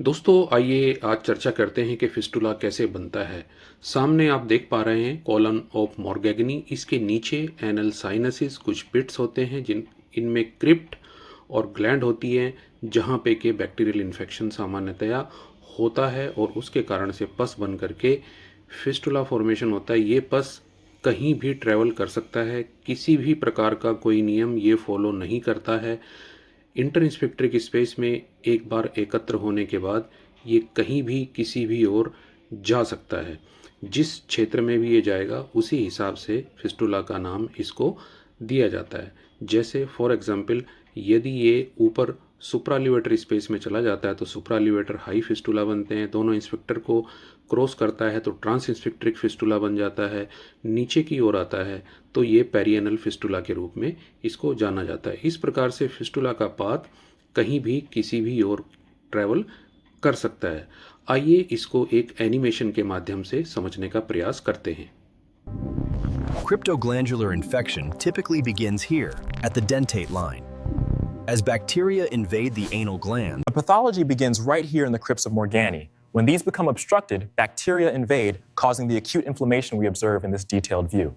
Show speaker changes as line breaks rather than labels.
दोस्तों आइए आज चर्चा करते हैं कि फिस्टुला कैसे बनता है। सामने आप देख पा रहे हैं कॉलन ऑफ मॉर्गेगनी। इसके नीचे एनल साइनसिस कुछ पिट्स होते हैं जिन इनमें क्रिप्ट और ग्लैंड होती है जहाँ पे कि बैक्टीरियल इन्फेक्शन सामान्यतया होता है और उसके कारण से पस बन करके फिस्टुला फॉर्मेशन होता है। ये पस कहीं भी ट्रैवल कर सकता है, किसी भी प्रकार का कोई नियम ये फॉलो नहीं करता है। इंटरस्पेक्ट्रिक स्पेस में एक बार एकत्र होने के बाद ये कहीं भी किसी भी ओर जा सकता है। जिस क्षेत्र में भी ये जाएगा उसी हिसाब से फिस्टुला का नाम इसको दिया जाता है। जैसे फॉर एग्जांपल यदि ये ऊपर सुप्रालिवेटर स्पेस में चला जाता है तो सुप्रालिवेटर हाई फिस्टुला बनते हैं। दोनों इंस्पेक्टर को क्रॉस करता है तो ट्रांस इंस्पेक्ट्रिक फिस्टुला बन जाता है। नीचे की ओर आता है तो ये पेरिएनल फिस्टुला के रूप में इसको जाना जाता है। इस प्रकार से फिस्टुला का पाथ कहीं भी किसी भी ओर ट्रैवल कर सकता है। आइए इसको एक एनिमेशन के माध्यम से समझने का प्रयास करते हैं।
Cryptoglandular infection typically begins here, at the dentate line. As bacteria invade the anal gland,
The pathology begins right here in the crypts of Morgani. When these become obstructed, bacteria invade, causing the acute inflammation we observe in this detailed view.